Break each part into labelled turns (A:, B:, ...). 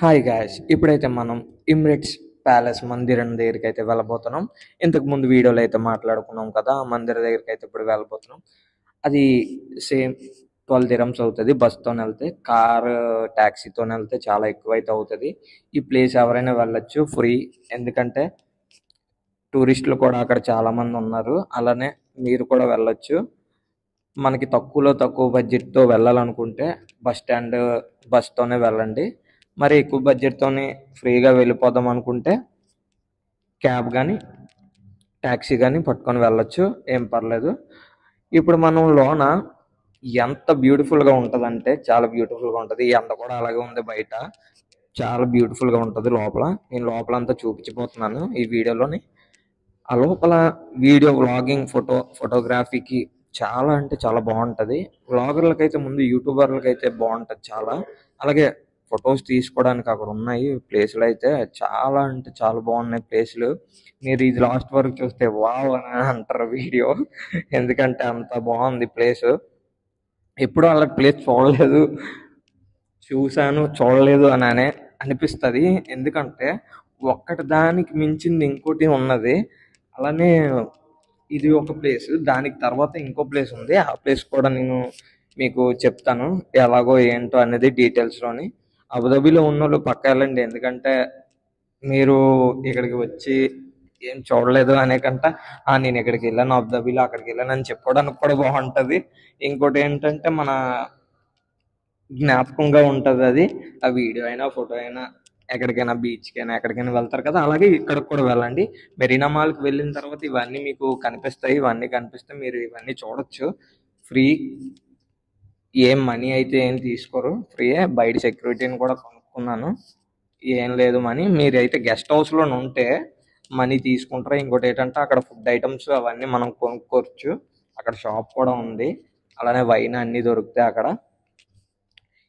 A: Hi guys, ఇప్పుడైతే మనం ఇమ్రెట్స్ palace మందిరం దగ్గరికి అయితే వెళ్ళబోతున్నాం. ఇంతకు ముందు వీడియోలో అయితే మాట్లాడుకున్నాం కదా, ఆ మందిరం దగ్గరికి అయితే ఇప్పుడు వెళ్ళబోతున్నాం. అది సేమ్ 12 dirhams అవుతుంది బస్తో వెళ్తే. కార్ ట్యాక్సీతో వెళ్తే చాలా ఎక్కువ అయితే అవుతుంది. ఈ ప్లేస్ ఎవరైనా వెళ్ళొచ్చు ఫ్రీ, ఎందుకంటే టూరిస్టులు కూడా అక్కడ చాలా మంది ఉన్నారు. అలానే మీరు కూడా వెళ్ళొచ్చు. మనకి తక్కువలో తక్కువ బడ్జెట్తో వెళ్ళాలనుకుంటే బస్ స్టాండ్ బస్తోనే వెళ్ళండి. మరి ఎక్కువ బడ్జెట్తోని ఫ్రీగా వెళ్ళిపోదాం అనుకుంటే క్యాబ్ కానీ ట్యాక్సీ కానీ పట్టుకొని వెళ్ళొచ్చు, ఏం పర్లేదు. ఇప్పుడు మనం లోన ఎంత బ్యూటిఫుల్గా ఉంటుందంటే చాలా బ్యూటిఫుల్గా ఉంటుంది. ఎండ కూడా అలాగే ఉంది బయట, చాలా బ్యూటిఫుల్గా ఉంటుంది లోపల. నేను లోపలంతా చూపించిపోతున్నాను ఈ వీడియోలోని. ఆ లోపల వీడియో వ్లాగింగ్ ఫోటోగ్రఫీకి చాలా అంటే చాలా బాగుంటుంది. వ్లాగర్లకైతే ముందు యూట్యూబర్లకైతే బాగుంటుంది చాలా. అలాగే ఫొటోస్ తీసుకోవడానికి అక్కడ ఉన్నాయి ప్లేసులు అయితే చాలా అంటే చాలా బాగున్నాయి ప్లేసులు. మీరు ఇది లాస్ట్ వరకు చూస్తే వావ్ అని అంటారు వీడియో, ఎందుకంటే అంత బాగుంది ప్లేసు. ఎప్పుడూ అలా ప్లేస్ చూడలేదు, చూడలేదు అని అనిపిస్తుంది. ఎందుకంటే ఒక్కటి దానికి మించింది ఇంకోటి ఉన్నది. అలానే ఇది ఒక ప్లేస్, దానికి తర్వాత ఇంకో ప్లేస్ ఉంది. ఆ ప్లేస్ కూడా నేను మీకు చెప్తాను ఎలాగో ఏంటో అనేది డీటెయిల్స్లోని. అబుదాబిలో ఉన్న వాళ్ళు పక్క వెళ్ళండి, ఎందుకంటే మీరు ఇక్కడికి వచ్చి ఏం చూడలేదు అనే కంట నేను ఇక్కడికి వెళ్ళాను అబుదాబిలో, అక్కడికి వెళ్ళాను అని చెప్పుకోవడానికి కూడా బాగుంటుంది. ఇంకోటి ఏంటంటే మన జ్ఞాపకంగా ఉంటుంది అది. ఆ వీడియో అయినా ఫోటో అయినా, ఎక్కడికైనా బీచ్కి అయినా ఎక్కడికైనా వెళ్తారు కదా, అలాగే ఇక్కడికి కూడా వెళ్ళండి. మెరీనా మాల్కి వెళ్ళిన తర్వాత ఇవన్నీ మీకు కనిపిస్తాయి. ఇవన్నీ కనిపిస్తే మీరు ఇవన్నీ చూడొచ్చు ఫ్రీ. ఏం మనీ అయితే ఏం తీసుకోరు, ఫ్రీయే. బయట సెక్యూరిటీని కూడా కొనుక్కున్నాను, ఏం లేదు మనీ. మీరైతే గెస్ట్ హౌస్లో ఉంటే మనీ తీసుకుంటారు. ఇంకోటి ఏంటంటే అక్కడ ఫుడ్ ఐటమ్స్ అవన్నీ మనం కొనుక్కోవచ్చు. అక్కడ షాప్ కూడా ఉంది, అలానే వైన్ అన్నీ దొరుకుతాయి అక్కడ.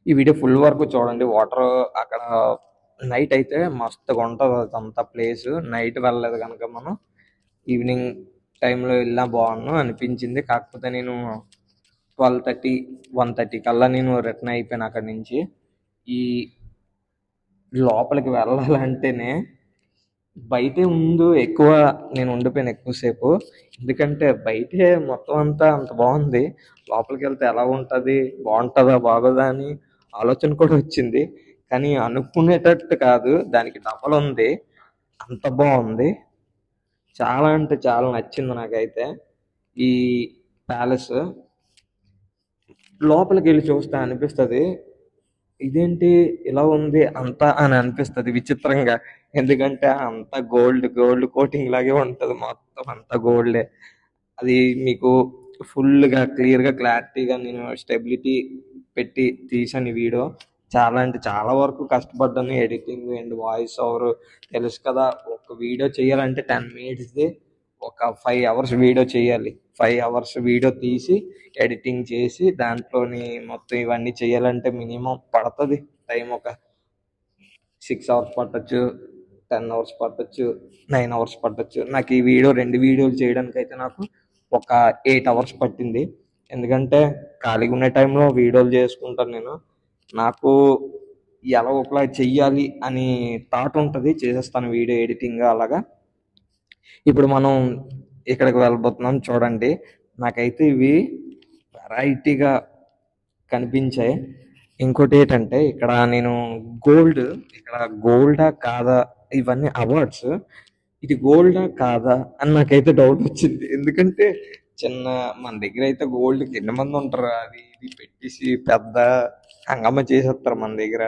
A: ఈ వీడియో ఫుల్ వరకు చూడండి. వాటర్ అక్కడ నైట్ అయితే మస్తుగా ఉంటుంది అదంతా ప్లేస్. నైట్ వెళ్ళలేదు కనుక మనం ఈవినింగ్ టైంలో వెళ్ళినా బాగుండు అనిపించింది. కాకపోతే నేను 12:30, 1:30 కల్లా నేను రిటర్న్ అయిపోయాను అక్కడి నుంచి. ఈ లోపలికి వెళ్ళాలంటేనే బయటే ముందు ఎక్కువ నేను ఉండిపోయాను ఎక్కువసేపు, ఎందుకంటే బయటే మొత్తం అంతా అంత బాగుంది. లోపలికి వెళ్తే ఎలా ఉంటుంది, బాగుంటుందా బాగోదా అని ఆలోచన కూడా వచ్చింది. కానీ అనుకునేటట్టు కాదు, దానికి డబల్ ఉంది, అంత బాగుంది. చాలా అంటే చాలా నచ్చింది నాకైతే ఈ ప్యాలెస్. లోపలికి వెళ్ళి చూస్తే అనిపిస్తుంది ఇదేంటి ఇలా ఉంది అంతా అని అనిపిస్తుంది విచిత్రంగా. ఎందుకంటే అంత గోల్డ్ గోల్డ్ కోటింగ్ లాగే ఉంటుంది, మొత్తం అంతా గోల్డే. అది మీకు ఫుల్గా క్లియర్గా క్లారిటీగా నేను స్టెబిలిటీ పెట్టి తీసాను ఈ వీడియో. చాలా అంటే చాలా వరకు కష్టపడ్డాను. ఎడిటింగ్ అండ్ వాయిస్ ఓవర్ తెలుసు కదా, ఒక వీడియో చేయాలంటే 10 minutesది ఒక 5 hours వీడియో చేయాలి. 5 hours వీడియో తీసి ఎడిటింగ్ చేసి దాంట్లోని మొత్తం ఇవన్నీ చేయాలంటే మినిమం పడుతుంది టైం. ఒక 6 hours పట్టచ్చు, 10 hours పట్టచ్చు, 9 hours పట్టచ్చు. నాకు ఈ వీడియో 2 వీడియోలు చేయడానికి అయితే నాకు ఒక 8 hours పట్టింది. ఎందుకంటే ఖాళీగా ఉన్న టైంలో వీడియోలు చేసుకుంటాను నేను. నాకు ఎలా ఒకలా చెయ్యాలి అని థాట్ ఉంటుంది, చేసేస్తాను వీడియో ఎడిటింగ్ అలాగా. ఇప్పుడు మనం ఇక్కడికి వెళ్ళబోతున్నాం చూడండి. నాకైతే ఇవి వెరైటీగా కనిపించాయి. ఇంకోటి ఏంటంటే ఇక్కడ నేను ఇక్కడ గోల్డా కాదా, ఇవన్నీ అవార్డ్స్, ఇది గోల్డా కాదా అని నాకైతే డౌట్ వచ్చింది. ఎందుకంటే మన దగ్గర అయితే గోల్డ్కి ఎన్ని మంది ఉంటారు, అది ఇది పెట్టేసి పెద్ద హంగమ్మ చేసేస్తారు మన దగ్గర.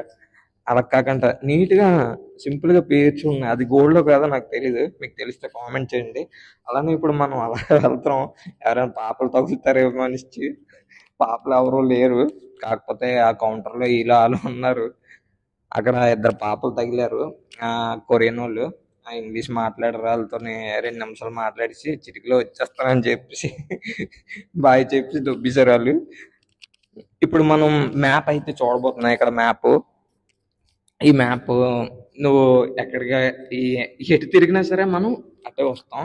A: అలా కాకుండా నీట్గా సింపుల్గా పేర్చి ఉన్నాయి. అది గోల్డ్ కాదో నాకు తెలియదు, మీకు తెలిస్తే కామెంట్ చేయండి. అలానే ఇప్పుడు మనం అలా వెళ్తాం, ఎవరైనా పాపలు తగులుతారేమో మనిషి. పాపలు ఎవరు లేరు, కాకపోతే ఆ కౌంటర్లో ఇలా వాళ్ళు ఉన్నారు. అక్కడ 2 పాపలు తగిలారు, కొరియన్ వాళ్ళు. ఇంగ్లీష్ మాట్లాడరు, వాళ్ళతో 2 నిమిషాలు మాట్లాడిసి చిటికలో వచ్చేస్తానని చెప్పేసి బాయ్ చెప్పేసి దొబ్బేశారు వాళ్ళు. ఇప్పుడు మనం మ్యాప్ అయితే చూడబోతున్నాం. ఇక్కడ మ్యాప్, ఈ మ్యాప్ నువ్వు ఎక్కడికి ఎటు తిరిగినా సరే మనం అటే వస్తాం.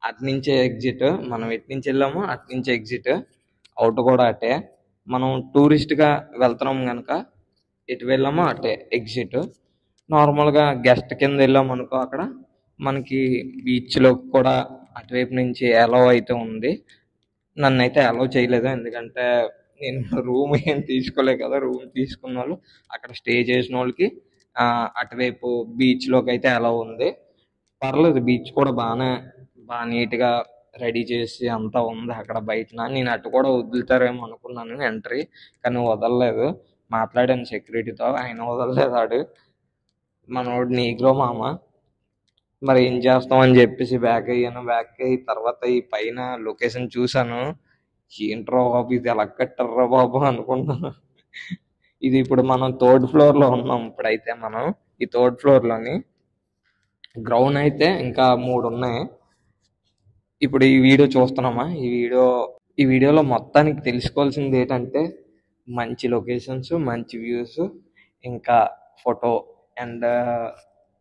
A: అటు నుంచే ఎగ్జిట్, మనం ఎటు నుంచి వెళ్ళామో అటు నుంచి ఎగ్జిట్, అవుట్ కూడా అటే. మనం టూరిస్ట్గా వెళ్తున్నాం కనుక ఎటు వెళ్ళామో అటే ఎగ్జిట్. నార్మల్గా గెస్ట్ కింద వెళ్ళాం అనుకో, అక్కడ మనకి బీచ్లో కూడా అటువైపు నుంచి అలౌ అయితే ఉంది. నన్నైతే అలౌ చేయలేదు, ఎందుకంటే నేను రూమ్ ఏం తీసుకోలే కదా. రూమ్ తీసుకున్న వాళ్ళు, అక్కడ స్టే చేసిన వాళ్ళకి అటువైపు బీచ్లోకి అయితే అలౌ ఉంది. పర్లేదు, బీచ్ కూడా బాగా నీట్గా రెడీ చేసి అంతా ఉంది అక్కడ బయటన. నేను అటు కూడా వదులుతారేమో అనుకున్నాను ఎంట్రీ, కానీ వదలలేదు. మాట్లాడాను సెక్యూరిటీతో, ఆయన వదలలేదు. ఆడు మనోడు నీగ్రో మామ. మరి ఏం చేస్తాం అని చెప్పేసి బ్యాక్ అయ్యాను. బ్యాక్ అయ్యి తర్వాత ఈ పైన లొకేషన్ చూసాను. ఏంట్రా బాబు, ఇది ఎలా కట్టారా బాబు అనుకున్నాను. ఇది ఇప్పుడు మనం థర్డ్ ఫ్లోర్ లో ఉన్నాం. ఇప్పుడైతే మనం ఈ థర్డ్ ఫ్లోర్ లోని గ్రౌండ్ అయితే ఇంకా 3 ఉన్నాయి. ఇప్పుడు ఈ వీడియో చూస్తున్నామా, ఈ వీడియోలో మొత్తానికి తెలుసుకోవాల్సింది ఏంటంటే, మంచి లొకేషన్స్, మంచి వ్యూస్, ఇంకా ఫోటో అండ్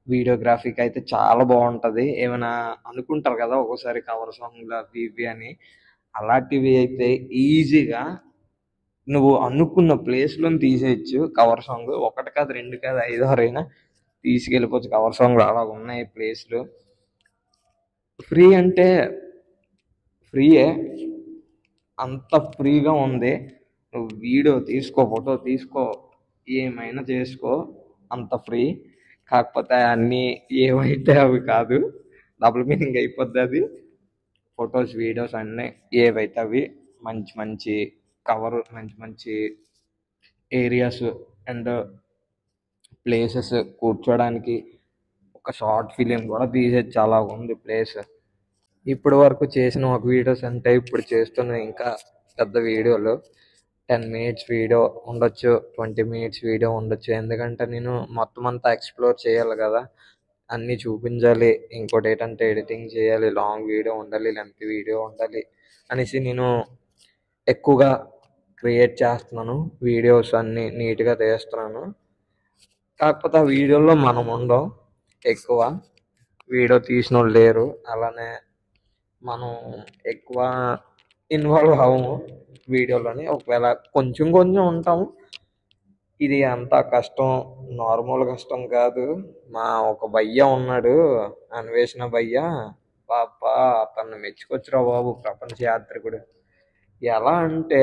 A: వీడియోగ్రఫీకి అయితే చాలా బాగుంటుంది. ఏమైనా అనుకుంటారు కదా ఒక్కోసారి కవర్ సాంగ్లు అవి ఇవి అని, అలాంటివి అయితే ఈజీగా నువ్వు అనుకున్న ప్లేస్లో తీసేయచ్చు. కవర్ సాంగ్ ఒకటి కాదు, 2 కాదు, 5, 6 అయినా తీసుకెళ్ళిపోవచ్చు. కవర్ సాంగ్లు అలా ఉన్నాయి ప్లేస్లు. ఫ్రీ అంటే ఫ్రీయే, అంత ఫ్రీగా ఉంది. నువ్వు వీడియో తీసుకో, ఫోటో తీసుకో, ఏమైనా చేసుకో, అంత ఫ్రీ. కాకపోతే అన్నీ ఏవైతే అవి కాదు, డబుల్ మీనింగ్ అయిపోద్ది అది. ఫొటోస్, వీడియోస్ అన్నీ ఏవైతే అవి మంచి మంచి కవర్, మంచి మంచి ఏరియాస్ అండ్ ప్లేసెస్ కూర్చోడానికి, ఒక షార్ట్ ఫిలిం కూడా తీసేది చాలా ఉంది ప్లేస్. ఇప్పటి వరకు చేసిన ఒక వీడియోస్ అంటే ఇప్పుడు చేస్తున్న ఇంకా పెద్ద వీడియోలు 10 మినిట్స్ వీడియో ఉండొచ్చు, 20 మినిట్స్ వీడియో ఉండొచ్చు. ఎందుకంటే నేను మొత్తం అంతా ఎక్స్ప్లోర్ చేయాలి కదా, అన్నీ చూపించాలి. ఇంకోటి ఏంటంటే ఎడిటింగ్ చేయాలి, లాంగ్ వీడియో ఉండాలి, లెంత్ వీడియో ఉండాలి అనేసి నేను ఎక్కువగా క్రియేట్ చేస్తున్నాను. వీడియోస్ అన్నీ నీట్గా తీస్తున్నాను. కాకపోతే ఆ వీడియోలో మనం ఉండం, ఎక్కువ వీడియో తీసిన వాళ్ళు లేరు. అలానే మనం ఎక్కువ ఇన్వాల్వ్ అవ్వము వీడియోలోని. ఒకవేళ కొంచెం కొంచెం ఉంటాము. ఇది అంత కష్టం, నార్మల్ కష్టం కాదు. మా ఒక భయ్య ఉన్నాడు, అన్వేషణ భయ్య. పాపా, అతన్ని మెచ్చుకొచ్చురా బాబు, ప్రపంచ యాత్రికుడు. ఎలా అంటే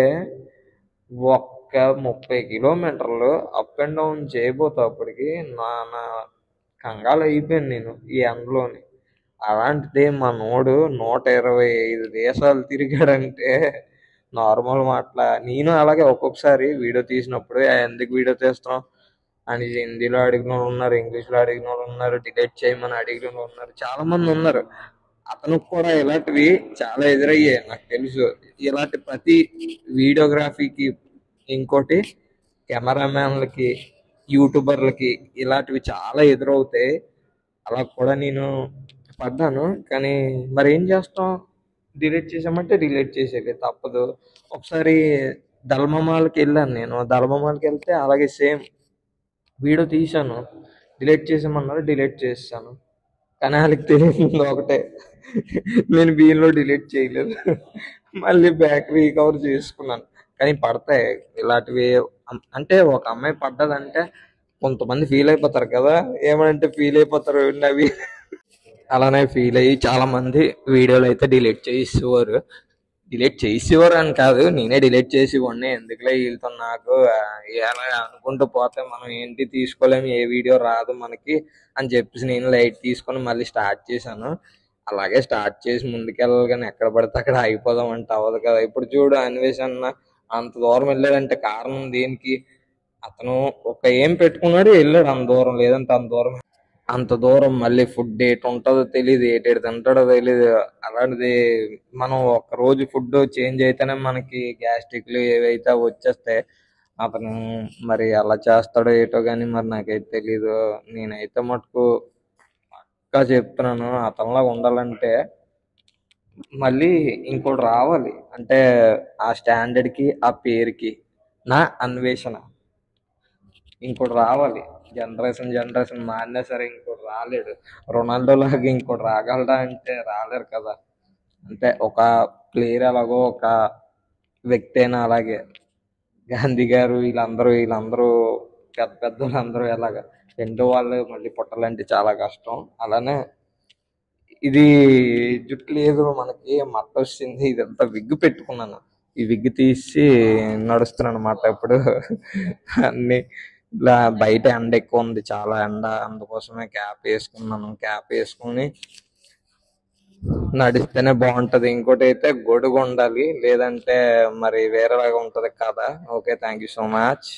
A: ఒక్క 30 కిలోమీటర్లు అప్ అండ్ డౌన్ చేయబోతేప్పటికి నా కంగాలు అయిపోయాను నేను ఈ ఎండలోని. అలాంటిది మనోడు 125 దేశాలు తిరిగాడంటే నార్మల్ మాటల. నేను అలాగే ఒక్కొక్కసారి వీడియో తీసినప్పుడు ఎందుకు వీడియో తీస్తున్నాం అని హిందీలో అడిగిన వాళ్ళు ఉన్నారు, ఇంగ్లీష్లో అడిగిన వాళ్ళు ఉన్నారు, డిలీట్ చేయమని అడిగిన వాళ్ళు ఉన్నారు, చాలా మంది ఉన్నారు. అతనికి కూడా ఇలాంటివి చాలా ఎదురయ్యాయి, నాకు తెలుసు. ఇలాంటి ప్రతి వీడియోగ్రఫీకి, ఇంకోటి కెమెరామ్యాన్లకి, యూట్యూబర్లకి ఇలాంటివి చాలా ఎదురవుతాయి. అలా కూడా నేను పడ్డాను. కానీ మరి ఏం చేస్తాం, డిలీట్ చేసామంటే డిలీట్ చేసేది తప్పదు. ఒకసారి దల్మమాలకి వెళ్ళాను నేను. దల్మమాలకి వెళ్తే అలాగే సేమ్ వీడియో తీశాను, డిలీట్ చేసామన్నారు, డిలీట్ చేసాను. కానీ వాళ్ళకి తెలియదు ఒకటే, నేను వీళ్ళలో డిలీట్ చేయలేదు. మళ్ళీ బ్యాక్ రీకవర్ చేసుకున్నాను. కానీ పడతాయి ఇలాంటివి. అంటే ఒక అమ్మాయి పడ్డదంటే కొంతమంది ఫీల్ అయిపోతారు కదా, ఏమంటే ఫీల్ అయిపోతారు అవి. అలానే ఫీల్ అయ్యి చాలా మంది వీడియోలు అయితే డిలీట్ చేసేవారు అని కాదు, నేనే డిలీట్ చేసి ఇవ్వండి, ఎందుకులే వీళ్ళతో నాకు ఎలా అనుకుంటూ పోతే మనం ఏంటి తీసుకోలేము, ఏ వీడియో రాదు మనకి అని చెప్పేసి నేను లైట్ తీసుకొని మళ్ళీ స్టార్ట్ చేశాను. అలాగే స్టార్ట్ చేసి ముందుకెళ్ళాలి, కానీ ఎక్కడ పడితే అక్కడ ఆగిపోదాం అంటే అవ్వదు కదా. ఇప్పుడు చూడు, అన్వేషణ అంత దూరం వెళ్ళాడంటే కారణం దేనికి, అతను ఒక ఏం పెట్టుకున్నాడు, వెళ్ళాడు అంత దూరం. లేదంటే అంత దూరం మళ్ళీ ఫుడ్ ఏటి ఉంటుందో తెలియదు, ఏటేటి తింటాడో తెలియదు. అలాంటిది మనం ఒక రోజు ఫుడ్ చేంజ్ అయితేనే మనకి గ్యాస్ట్రిక్లు ఏవైతే వచ్చేస్తాయి. అతను మరి అలా చేస్తాడో ఏటో కానీ మరి నాకైతే తెలీదు. నేనైతే మటుకు పక్కా చెప్తున్నాను, అతనిలాగా ఉండాలంటే మళ్ళీ ఇంకోటి రావాలి. అంటే ఆ స్టాండర్డ్కి, ఆ పేరుకి నా అన్వేషణ ఇంకోటి రావాలి. జనరేషన్ మారినా సరే ఇంకోటి రాలేడు. రొనాల్డో లాగా ఇంకోటి రాగలడా అంటే రాలేరు కదా. అంటే ఒక ప్లేయర్ ఎలాగో, ఒక వ్యక్తి అయినా అలాగే. గాంధీ గారు వీళ్ళందరూ పెద్ద పెద్ద వాళ్ళందరూ ఎలాగా ఇంట్లో వాళ్ళు మళ్ళీ పుట్టాలంటే చాలా కష్టం. అలానే ఇది జుట్టు లేదు మనకి, మట్ట వచ్చింది, ఇదంతా విగ్గు పెట్టుకున్నాను. ఈ విగ్గు తీసి నడుస్తున్నాను అన్నమాట ఇప్పుడు. అన్ని ఇలా బయట ఎండ ఎక్కువ ఉంది, చాలా ఎండ, అందుకోసమే క్యాప్ వేసుకున్నాను. క్యాప్ వేసుకుని నడిస్తేనే బాగుంటది. ఇంకోటి అయితే గొడుగు ఉండాలి, లేదంటే మరి వేరేలాగా ఉంటది కదా. Okay, thank you so much.